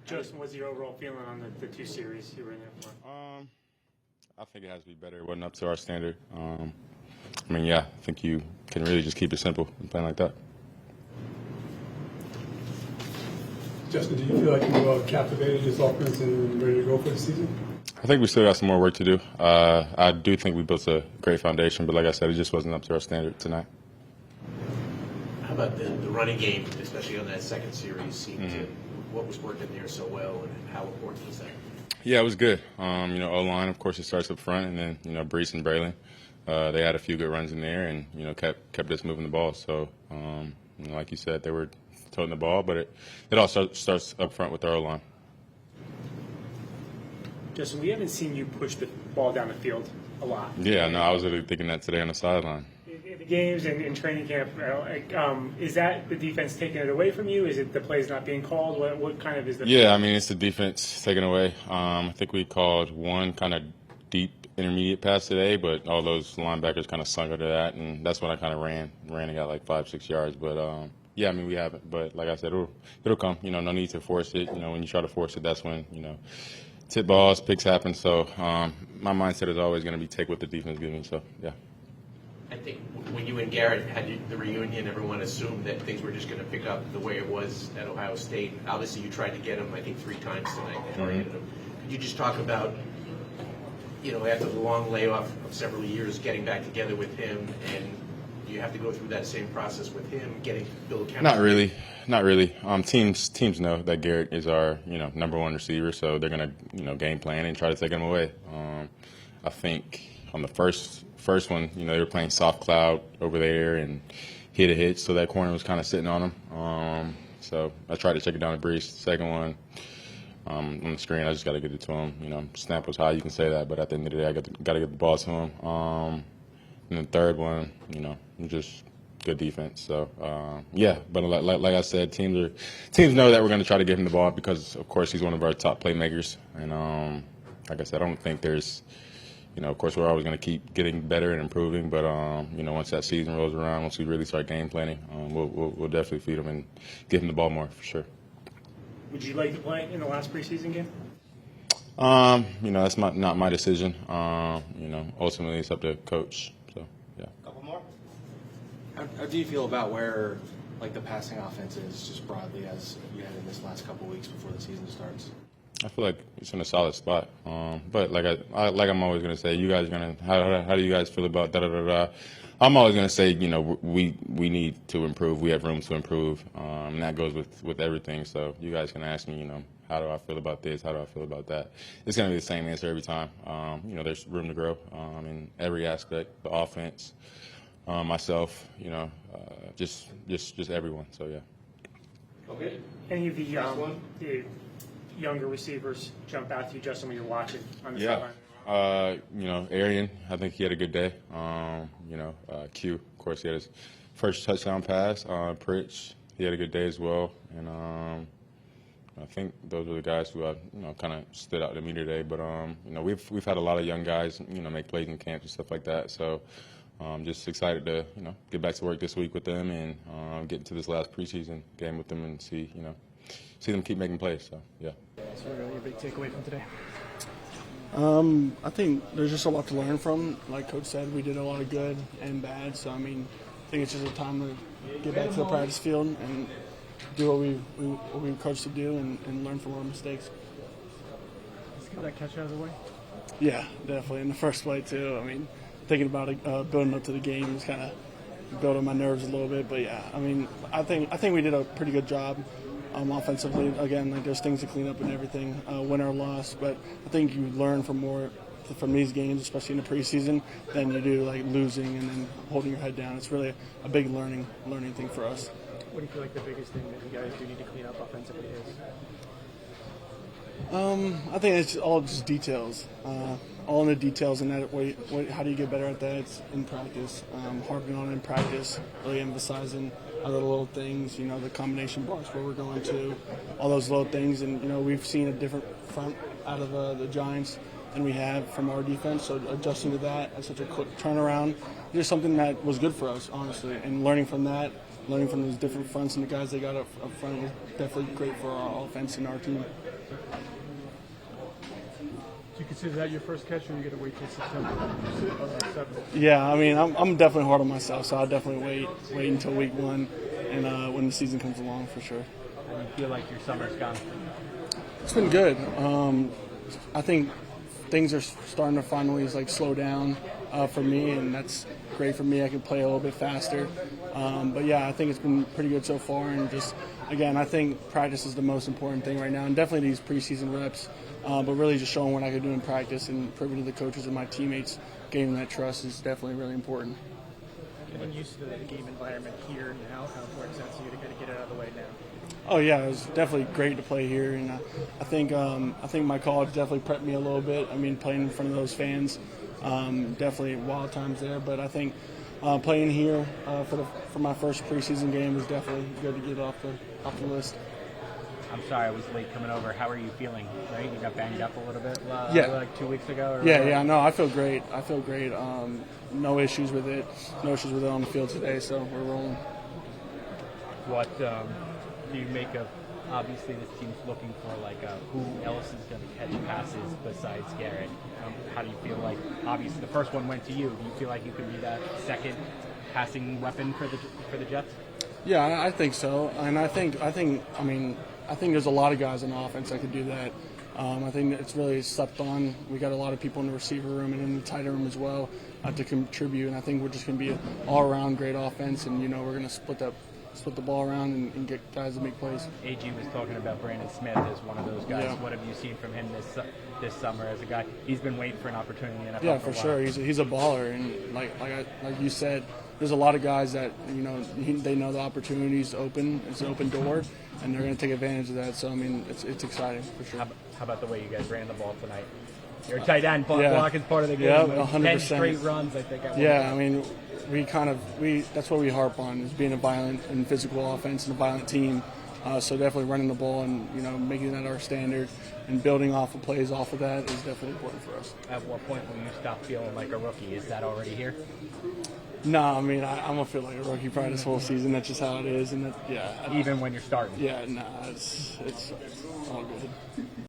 Justin, what's your overall feeling on the two series you were in there for? I think it has to be better. It wasn't up to our standard. I think you can really just keep it simple and playing like that. Justin, do you feel like you captivated this offense and ready to go for the season? I think we still got some more work to do. I do think we built a great foundation, but like I said, it just wasn't up to our standard tonight. How about the running game, especially on that second series? What was working there so well, and how important was that? Yeah, it was good. O-line, of course, it starts up front, and then, Brees and Braylon. They had a few good runs in there and, kept us moving the ball. So, like you said, they were toting the ball, but it all starts up front with our O-line. Justin, we haven't seen you push the ball down the field a lot. Yeah, no, I was really thinking that today on the sideline. In the games and in training camp, is that the defense taking it away from you? Is it the plays not being called? What kind of is the? Yeah, it's the defense taking away. I think we called one kind of deep intermediate pass today, but all those linebackers kind of sunk under that, and that's when I kind of ran and got like 5-6 yards. But we haven't. But like I said, it'll come. No need to force it. When you try to force it, that's when tip balls, picks happen. So my mindset is always going to be take what the defense gives me. So yeah. I think when you and Garrett had the reunion, everyone assumed that things were just going to pick up the way it was at Ohio State. Obviously, you tried to get him, I think, 3 times tonight and targeted him. Could you just talk about, after the long layoff of several years, getting back together with him, and do you have to go through that same process with him, getting build chemistry? Not really. Teams know that Garrett is our number one receiver, so they're gonna game plan and try to take him away. I think on the first one, they were playing soft cloud over there and hit a hit, so that corner was kind of sitting on him. So I tried to check it down to Brees. Second one on the screen, I just got to get it to him. Snap was high, you can say that, but at the end of the day, I got to get the ball to him. And the third one, just good defense. So but like I said, teams know that we're going to try to get him the ball because, of course, he's one of our top playmakers. And like I said, I don't think there's. Of course, we're always going to keep getting better and improving. But once that season rolls around, once we really start game planning, we'll definitely feed him and give him the ball more for sure. Would you like to play in the last preseason game? That's not my decision. Ultimately it's up to coach. So yeah. Couple more. How do you feel about where the passing offense is just broadly as you had in this last couple weeks before the season starts? I feel like it's in a solid spot. But like I'm always gonna say, you guys are gonna how do you guys feel about da da da da? I'm always gonna say, we need to improve. We have room to improve, and that goes with everything. So you guys can ask me, how do I feel about this? How do I feel about that? It's gonna be the same answer every time. There's room to grow in every aspect, the offense, myself, just everyone. So yeah. Okay. Any of the younger receivers jump out to you, Justin, when you're watching on the sideline? Arian, I think he had a good day. Q, of course, he had his first touchdown pass. Pritch, he had a good day as well. And I think those were the guys who kind of stood out to me today. But we've had a lot of young guys, make plays in camp and stuff like that. So just excited to get back to work this week with them and get into this last preseason game with them and see them keep making plays. So yeah. So really a big takeaway from today. I think there's just a lot to learn from. Like Coach said, we did a lot of good and bad. So I think it's just a time to get back to the practice field and do what we coached to do and learn from our mistakes. Let's get that catch out of the way. Yeah, definitely. In the first play too. Thinking about it, building up to the game was kind of building my nerves a little bit. But yeah, I think we did a pretty good job. Offensively, again, there's things to clean up and everything, win or loss. But I think you learn from these games, especially in the preseason, than you do losing and then holding your head down. It's really a big learning thing for us. What do you feel like the biggest thing that you guys do need to clean up offensively is? I think it's all just details. All in the details, and how do you get better at that? It's in practice, harping on it in practice, really emphasizing other little things, the combination blocks where we're going to, all those little things. And, we've seen a different front out of the Giants than we have from our defense. So adjusting to that at such a quick turnaround, just something that was good for us, honestly. And learning from that, learning from those different fronts and the guys they got up front was definitely great for our offense and our team. Do you consider that your first catch, or are you going to wait till September? 7th? Yeah, I mean, I'm definitely hard on myself, so I'll definitely wait until week 1 and when the season comes along for sure. How do you feel like your summer's gone? It's been good. I think things are starting to finally slow down for me, and that's great for me. I can play a little bit faster. But yeah, I think it's been pretty good so far. And just again, I think practice is the most important thing right now, and definitely these preseason reps. But really just showing what I could do in practice and proving to the coaches and my teammates, gaining that trust is definitely really important. Getting used to the game environment here now, how important is that to you to kind of get it out of the way now? Oh yeah, it was definitely great to play here, and I think my college definitely prepped me a little bit. I mean, playing in front of those fans, definitely wild times there. But I think playing here for my first preseason game was definitely good to get off the list. I'm sorry I was late coming over. How are you feeling? Right, you got banged up a little bit like 2 weeks ago. Yeah. No, I feel great. No issues with it. No issues with it on the field today. So we're rolling. What do you make of? Obviously, this team's looking for who else is going to catch passes besides Garrett. How do you feel like? Obviously, the first one went to you. Do you feel like you can be that second passing weapon for the Jets? Yeah, I think so, and I think there's a lot of guys on offense that could do that. I think it's really slept on. We got a lot of people in the receiver room and in the tight end room as well to contribute, and I think we're just going to be an all-around great offense, and we're going to split the ball around and get guys to make plays. AG was talking about Brandon Smith as one of those guys. Yeah. What have you seen from him this summer as a guy? He's been waiting for an opportunity in the NFL. Yeah, for for a sure. while. He's a baller, and like you said, there's a lot of guys that they know the opportunity's open. It's an open door, and they're going to take advantage of that. So I mean, it's exciting for sure. How about the way you guys ran the ball tonight? Your tight end block is part of the game. Yeah, Like 100%. 10 straight runs, I think. Yeah, I mean, that's what we harp on, is being a violent and physical offense and a violent team. So definitely running the ball and making that our standard and building off of plays off of that is definitely important for us. At what point will you stop feeling like a rookie? Is that already here? No, I mean I'm gonna feel like a rookie probably this whole season. That's just how it is, and Even when you're starting. Yeah, it's all good.